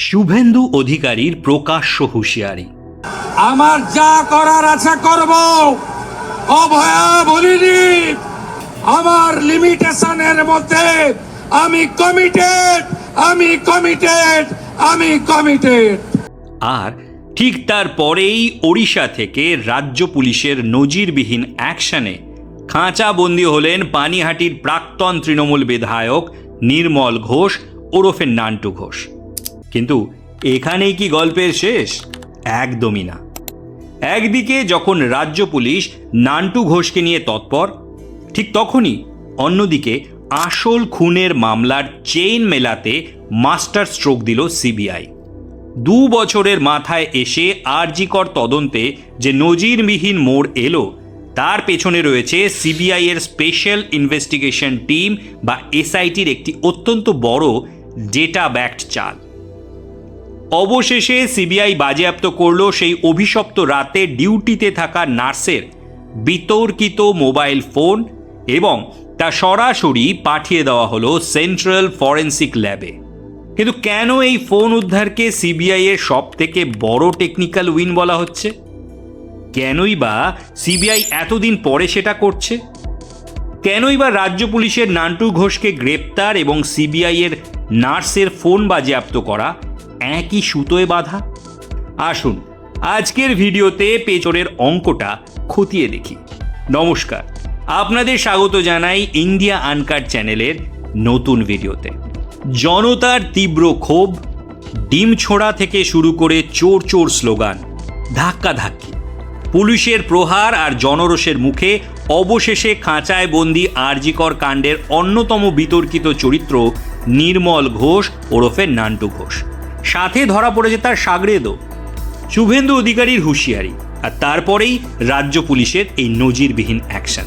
শুভেন্দু অধিকারীর প্রকাশ্য হুঁশিয়ারি। আমার যা করার আছে করব, অভয়া বলিনি। আমার লিমিটেশনের মধ্যে আমি কমিটেড। আর ঠিক তারপরেই ওড়িশা থেকে রাজ্য পুলিশের নজিরবিহীন অ্যাকশনে খাঁচাবন্দি হলেন পানিহাটির প্রাক্তন তৃণমূল বিধায়ক নির্মল ঘোষ ওরফে নান্টু ঘোষ। কিন্তু এখানেই কি গল্পের শেষ? একদমই না। একদিকে যখন রাজ্য পুলিশ নান্টু ঘোষকে নিয়ে তৎপর, ঠিক তখনই অন্যদিকে আসল খুনের মামলার চেইন মেলাতে মাস্টার স্ট্রোক দিল সিবিআই। 2 বছরের মাথায় এসে আরজিকর তদন্তে যে নজিরবিহীন মোড় এলো, তার পেছনে রয়েছে সিবিআই এর স্পেশাল ইনভেস্টিগেশন টিম বা এসআইটির একটি অত্যন্ত বড় ডেটা ব্যাকড চাল। অবশেষে সিবিআই বাজেয়াপ্ত করল সেই অভিশপ্ত রাতে ডিউটিতে থাকা নার্সের বিতর্কিত মোবাইল ফোন এবং তা সরাসরি পাঠিয়ে দেওয়া হলো সেন্ট্রাল ফরেন্সিক ল্যাবে। কিন্তু কেন এই ফোন উদ্ধারকে সিবিআই এর সব থেকে বড় টেকনিক্যাল উইন বলা হচ্ছে? কেনই বা সিবিআই এতদিন পরে সেটা করছে? কেনই বা রাজ্য পুলিশের নান্টু ঘোষকে গ্রেপ্তার এবং সিবিআই এর নার্সের ফোন বাজেয়াপ্ত করা একই সুতোয় বাঁধা? আসুন আজকের ভিডিওতে পেছনের অঙ্কটা খতিয়ে দেখি। নমস্কার, আপনাদের স্বাগত জানাই ইন্ডিয়া আনকাট চ্যানেলের নতুন ভিডিওতে। জনতার তীব্র ক্ষোভ, ডিম ছোড়া থেকে শুরু করে চোর চোর স্লোগান, ধাক্কাধাক্কি, পুলিশের প্রহার আর জনরোষের মুখে অবশেষে খাঁচায় বন্দি আরজিকর কাণ্ডের অন্যতম বিতর্কিত চরিত্র নির্মল ঘোষ ওরফে নান্টু ঘোষ। সাথে ধরা পড়েছে তার সাগরেদও শুভেন্দু অধিকারীর হুঁশিয়ারি, আর তারপরেই রাজ্য পুলিশের এই নজিরবিহীন অ্যাকশন।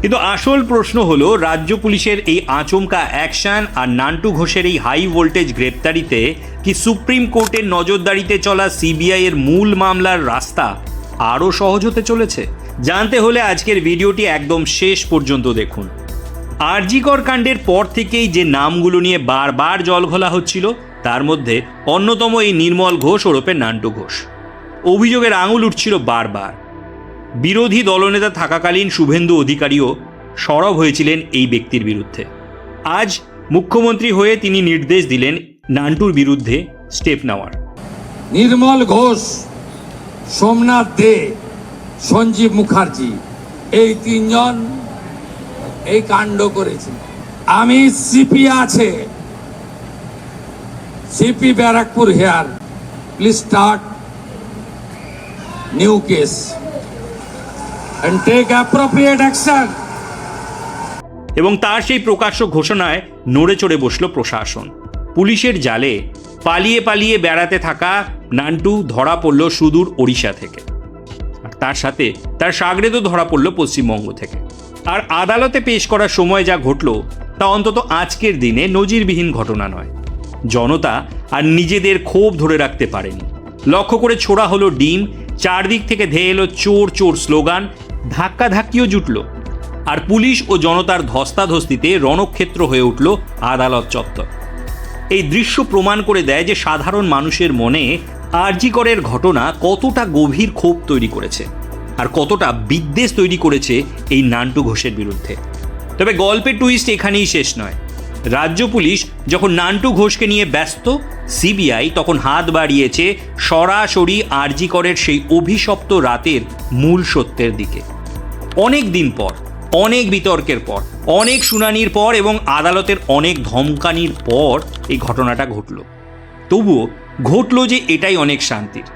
কিন্তু আসল প্রশ্ন হলো, রাজ্য পুলিশের এই আচমকা অ্যাকশন আর নান্টু ঘোষের এই হাই ভোল্টেজ গ্রেপ্তারিতে কি সুপ্রিম কোর্টের নজরদারিতে চলা সিবিআই এর মূল মামলার রাস্তা আরও সহজ হতে চলেছে? জানতে হলে আজকের ভিডিওটি একদম শেষ পর্যন্ত দেখুন। আরজিকর কাণ্ডের পর থেকেই যে নামগুলো নিয়ে বারবার জল ঘোলা হচ্ছিল, তার মধ্যে অন্যতম এই নির্মল ঘোষ ওরফে নান্টু ঘোষ। অভিযোগের আঙুল উঠছিল বারবার। বিরোধী দলনেতা থাকাকালীন শুভেন্দু অধিকারীও সরব হয়েছিলেন এই ব্যক্তির বিরুদ্ধে। আজ মুখ্যমন্ত্রী হয়ে তিনি নির্দেশ দিলেন নান্টুর বিরুদ্ধে স্টেপ নেওয়ার। নির্মল ঘোষ, সোমনাথ দে, সঞ্জীব মুখার্জি, এই 3 জন এই কাণ্ড করেছে। আমি সিপি আছে, CP Barrackpore here, please start new case and take appropriate action. এবং তার সেই প্রকাশ্য ঘোষণায় নড়ে চড়ে বসল প্রশাসন। পুলিশের জালে পালিয়ে পালিয়ে বেড়াতে থাকা নান্টু ধরা পড়ল সুদূর ওড়িশা থেকে, আর তার সাথে তার সাগরেদও ধরা পড়ল পশ্চিমবঙ্গ থেকে। আর আদালতে পেশ করার সময় যা ঘটল তা অন্তত আজকের দিনে নজিরবিহীন ঘটনা নয়। জনতা আর নিজেদের ক্ষোভ ধরে রাখতে পারেনি। লক্ষ্য করে ছোড়া হলো ডিম, চারদিক থেকে ধেয়ে এলো চোর চোর স্লোগান, ধাক্কাধাক্কিও জুটল। আর পুলিশ ও জনতার ধস্তাধস্তিতে রণক্ষেত্র হয়ে উঠল আদালত চত্বর। এই দৃশ্য প্রমাণ করে দেয় যে সাধারণ মানুষের মনে আরজিকরের ঘটনা কতটা গভীর ক্ষোভ তৈরি করেছে আর কতটা বিদ্বেষ তৈরি করেছে এই নান্টু ঘোষের বিরুদ্ধে। তবে গল্পের টুইস্ট এখানেই শেষ নয়। রাজ্য পুলিশ যখন নান্টু ঘোষকে নিয়ে ব্যস্ত, সিবিআই তখন হাত বাড়িয়েছে সরাসরি আরজিকরের সেই অভিশপ্ত রাতের মূল সত্যের দিকে। অনেক দিন পর, অনেক বিতর্কের পর, অনেক শুনানির পর এবং আদালতের অনেক ধমকানির পর এই ঘটনাটা ঘটল। তবুও ঘটল যে এটাই অনেক শান্তির।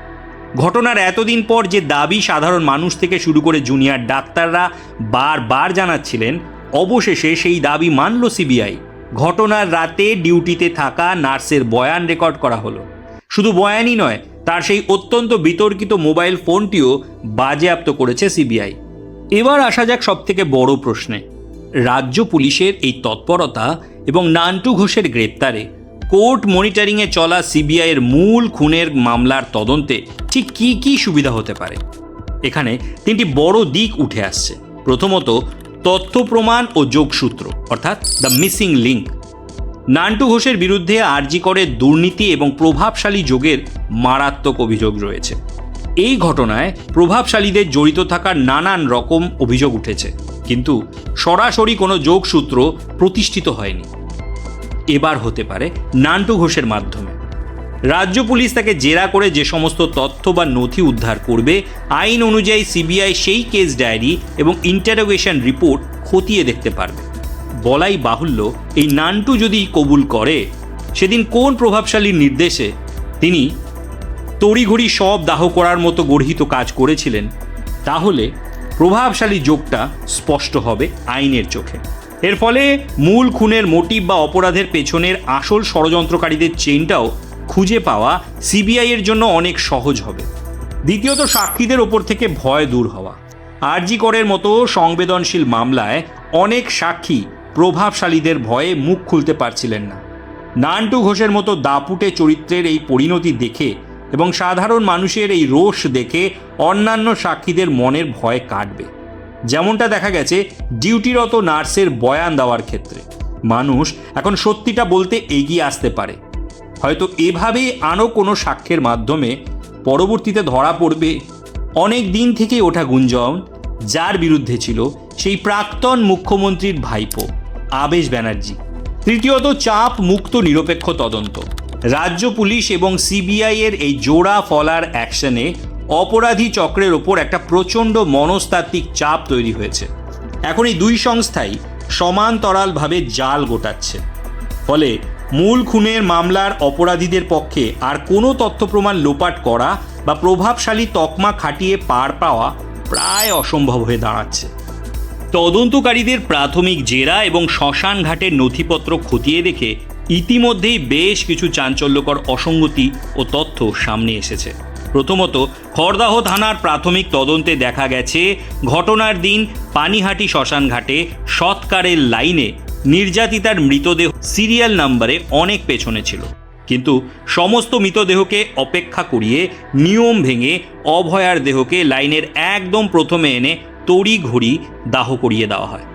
ঘটনার এতদিন পর যে দাবি সাধারণ মানুষ থেকে শুরু করে জুনিয়র ডাক্তাররা বারবার জানাচ্ছিলেন, অবশেষে সেই দাবি মানল সিবিআই। ঘটনার রাতে ডিউটিতে থাকা নার্সের বয়ান রেকর্ড করা হলো। শুধু বয়ানই নয়, তার সেই অত্যন্ত বিতর্কিত মোবাইল ফোনটিও বাজেয়াপ্ত করেছে সিবিআই। এবার আসা যাক সবথেকে বড় প্রশ্নে। রাজ্য পুলিশের এই তৎপরতা এবং নান্টু ঘোষের গ্রেপ্তারে কোর্ট মনিটরিংয়ে চলা সিবিআই এর মূল খুনের মামলার তদন্তে ঠিক কী কী সুবিধা হতে পারে? এখানে 3টি বড় দিক উঠে আসছে। প্রথমত, তথ্য প্রমাণ ও যোগসূত্র, অর্থাৎ দ্য মিসিং লিঙ্ক। নান্টু ঘোষের বিরুদ্ধে আরজি করে দুর্নীতি এবং প্রভাবশালী যোগের মারাত্মক অভিযোগ রয়েছে। এই ঘটনায় প্রভাবশালীদের জড়িত থাকার নানান রকম অভিযোগ উঠেছে, কিন্তু সরাসরি কোনো যোগসূত্র প্রতিষ্ঠিত হয়নি। এবার হতে পারে নান্টু ঘোষের মাধ্যমে। রাজ্য পুলিশ তাকে জেরা করে যে সমস্ত তথ্য বা নথি উদ্ধার করবে, আইন অনুযায়ী সিবিআই সেই কেস ডায়েরি এবং ইন্টারোগেশন রিপোর্ট খতিয়ে দেখতে পারবে। বলাই বাহুল্য, এই নান্টু যদি কবুল করে সেদিন কোন প্রভাবশালীর নির্দেশে তিনি তড়িঘড়ি সব দাহ করার মতো গর্হিত কাজ করেছিলেন, তাহলে প্রভাবশালী যোগটা স্পষ্ট হবে আইনের চোখে। এর ফলে মূল খুনের মোটিভ বা অপরাধের পেছনের আসল ষড়যন্ত্রকারীদের চেইনটাও খুঁজে পাওয়া সিবিআই এর জন্য অনেক সহজ হবে। দ্বিতীয়ত, সাক্ষীদের ওপর থেকে ভয় দূর হওয়া। আরজি করের মতো সংবেদনশীল মামলায় অনেক সাক্ষী প্রভাবশালীদের ভয়ে মুখ খুলতে পারছিলেন না। নান্টু ঘোষের মতো দাপুটে চরিত্রের এই পরিণতি দেখে এবং সাধারণ মানুষের এই রোষ দেখে অন্যান্য সাক্ষীদের মনের ভয় কাটবে। যেমনটা দেখা গেছে ডিউটিরত নার্সের বয়ান দেওয়ার ক্ষেত্রে, মানুষ এখন সত্যিটা বলতে এগিয়ে আসতে পারে। হয়তো এভাবেই আরও কোনো সাক্ষ্যের মাধ্যমে পরবর্তীতে ধরা পড়বে অনেক দিন থেকে ওঠা গুঞ্জন, যার বিরুদ্ধে ছিল সেই প্রাক্তন মুখ্যমন্ত্রীর ভাইপো আবেশ ব্যানার্জি। তৃতীয়ত, চাপ মুক্ত নিরপেক্ষ তদন্ত। রাজ্য পুলিশ এবং সিবিআই এর এই জোড়া ফলার অ্যাকশনে অপরাধী চক্রের ওপর একটা প্রচণ্ড মনস্তাত্ত্বিক চাপ তৈরি হয়েছে। এখন এই দুই সংস্থাই সমান্তরালভাবে জাল গোটাচ্ছে। ফলে মূল খুনের মামলার অপরাধীদের পক্ষে আর কোনো তথ্য প্রমাণ লোপাট করা বা প্রভাবশালী তকমা খাটিয়ে পার পাওয়া প্রায় অসম্ভব হয়ে দাঁড়াচ্ছে। তদন্তকারীদের প্রাথমিক জেরা এবং শ্মশান ঘাটের নথিপত্র খতিয়ে দেখে ইতিমধ্যেই বেশ কিছু চাঞ্চল্যকর অসঙ্গতি ও তথ্য সামনে এসেছে। প্রথমত, খড়দাহ থানার প্রাথমিক তদন্তে দেখা গেছে ঘটনার দিন পানিহাটি শ্মশান ঘাটে সৎকারের লাইনে নির্যাতিতার মৃতদেহ সিরিয়াল নাম্বারে অনেক পেছনে ছিল, কিন্তু সমস্ত মৃতদেহকে অপেক্ষা করিয়ে নিয়ম ভেঙে অভয়ার দেহকে লাইনের একদম প্রথমে এনে তড়িঘড়ি দাহ করিয়ে দেওয়া হয়।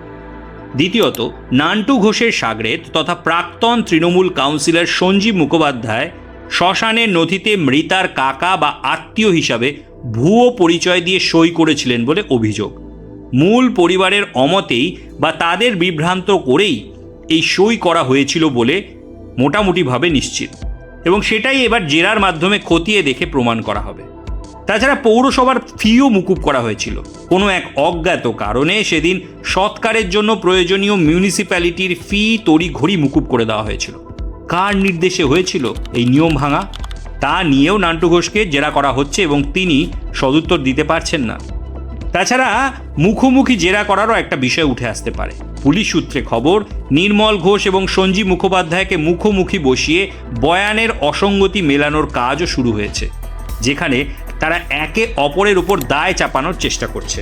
দ্বিতীয়ত, নান্টু ঘোষের সাগরেদ তথা প্রাক্তন তৃণমূল কাউন্সিলর সঞ্জীব মুখোপাধ্যায় শ্মশানের নথিতে মৃতার কাকা বা আত্মীয় হিসাবে ভুয়ো পরিচয় দিয়ে সই করেছিলেন বলে অভিযোগ। মূল পরিবারের অমতেই বা তাদের বিভ্রান্ত করেই এই সই করা হয়েছিল বলে মোটামুটিভাবে নিশ্চিত, এবং সেটাই এবার জেরার মাধ্যমে খতিয়ে দেখে প্রমাণ করা হবে। তাছাড়া পৌরসভার ফিও মুকুব করা হয়েছিল। কোনো এক অজ্ঞাত কারণে সেদিন সৎকারের জন্য প্রয়োজনীয় মিউনিসিপ্যালিটির ফি তড়িঘড়ি মুকুব করে দেওয়া হয়েছিল। কার নির্দেশে হয়েছিল এই নিয়ম ভাঙা, তা নিয়েও নান্টু ঘোষকে জেরা করা হচ্ছে এবং তিনি সদুত্তর দিতে পারছেন না। তাছাড়া মুখোমুখি জেরা করারও একটা বিষয় উঠে আসতে পারে। পুলিশ সূত্রে খবর, নির্মল ঘোষ এবং সঞ্জীব মুখোপাধ্যায়কে মুখোমুখি বসিয়ে বয়ানের অসঙ্গতি মেলানোর কাজও শুরু হয়েছে, যেখানে তারা একে অপরের উপর দায় চাপানোর চেষ্টা করছে।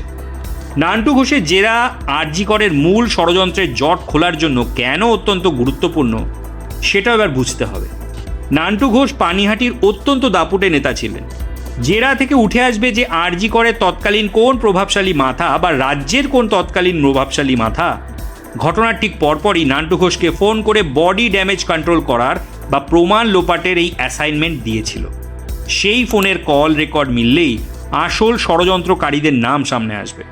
নান্টু ঘোষের জেরা আরজি করের মূল ষড়যন্ত্রের জট খোলার জন্য কেন অত্যন্ত গুরুত্বপূর্ণ সেটাও এবার বুঝতে হবে। নান্টু ঘোষ পানিহাটির অত্যন্ত দাপুটে নেতা ছিলেন। জেরা থেকে উঠে আসবে যে আরজি করের তৎকালীন কোন প্রভাবশালী মাথা বা রাজ্যের কোন তৎকালীন প্রভাবশালী মাথা ঘটনার ঠিক পরপরই নান্টু ঘোষকে ফোন করে বডি ড্যামেজ কন্ট্রোল করার বা প্রমাণ লোপাটের এই অ্যাসাইনমেন্ট দিয়েছিল। সেই ফোনের কল রেকর্ড মিললেই আসল ষড়যন্ত্রকারীদের নাম সামনে আসবে।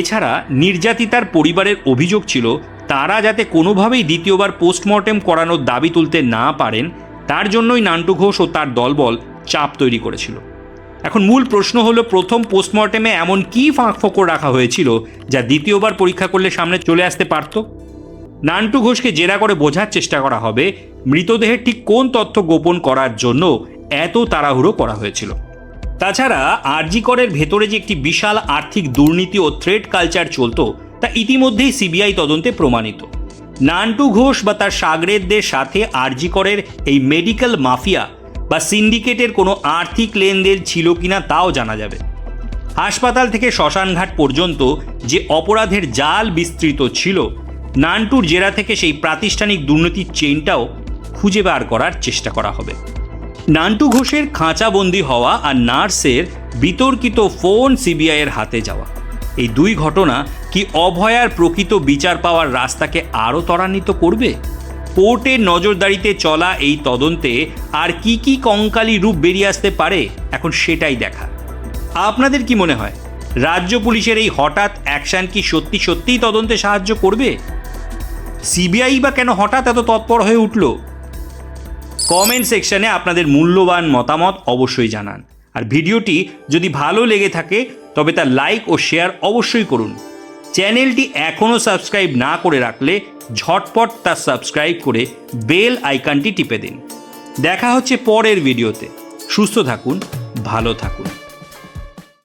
এছাড়া নির্যাতিতার পরিবারের অভিযোগ ছিল তারা যাতে কোনোভাবেই দ্বিতীয়বার পোস্টমর্টেম করানোর দাবি তুলতে না পারেন, তার জন্যই নান্টু ঘোষ ও তার দলবল চাপ তৈরি করেছিল। এখন মূল প্রশ্ন হলো, প্রথম পোস্টমর্টেমে এমন কী ফাঁকফোকর রাখা হয়েছিল যা দ্বিতীয়বার পরীক্ষা করলে সামনে চলে আসতে পারত? নান্টু ঘোষকে জেরা করে বোঝার চেষ্টা করা হবে মৃতদেহের ঠিক কোন তথ্য গোপন করার জন্য এত তাড়াহুড়ো করা হয়েছিল। তাছাড়া আরজি করের ভেতরে যে একটি বিশাল আর্থিক দুর্নীতি ও থ্রেড কালচার চলতো তা ইতিমধ্যেই সিবিআই তদন্তে প্রমাণিত। নান্টু ঘোষ বা তার সাগরেদদের সাথে আরজি করের এই মেডিকেল মাফিয়া বা সিন্ডিকেটের কোনো আর্থিক লেনদেন ছিল কিনা তাও জানা যাবে। হাসপাতাল থেকে শ্মশানঘাট পর্যন্ত যে অপরাধের জাল বিস্তৃত ছিল, নান্টুর জেরা থেকে সেই প্রাতিষ্ঠানিক দুর্নীতির চেইনটাও খুঁজে বার করার চেষ্টা করা হবে। নান্টু ঘোষের খাঁচাবন্দি হওয়া আর নার্সের বিতর্কিত ফোন সিবিআইয়ের হাতে যাওয়া, এই দুই ঘটনা কি অভয়ার প্রকৃত বিচার পাওয়ার রাস্তাকে আরও ত্বরান্বিত করবে? কোর্টের নজরদারিতে চলা এই তদন্তে আর কি কি কঙ্কালী রূপ বেরিয়ে আসতে পারে এখন সেটাই দেখা। আপনাদের কি মনে হয় রাজ্য পুলিশের এই হঠাৎ অ্যাকশন কি সত্যি সত্যিই তদন্তে সাহায্য করবে? সিবিআই বা কেন হঠাৎ এত তৎপর হয়ে উঠল? কমেন্ট সেকশনে আপনাদের মূল্যবান মতামত অবশ্যই জানান। আর ভিডিওটি যদি ভালো লেগে থাকে তবে তার লাইক ও শেয়ার অবশ্যই করুন। চ্যানেলটি এখনও সাবস্ক্রাইব না করে রাখলে ঝটপট তা সাবস্ক্রাইব করে বেল আইকনটি টিপে দিন। দেখা হচ্ছে পরের ভিডিওতে। সুস্থ থাকুন, ভালো থাকুন।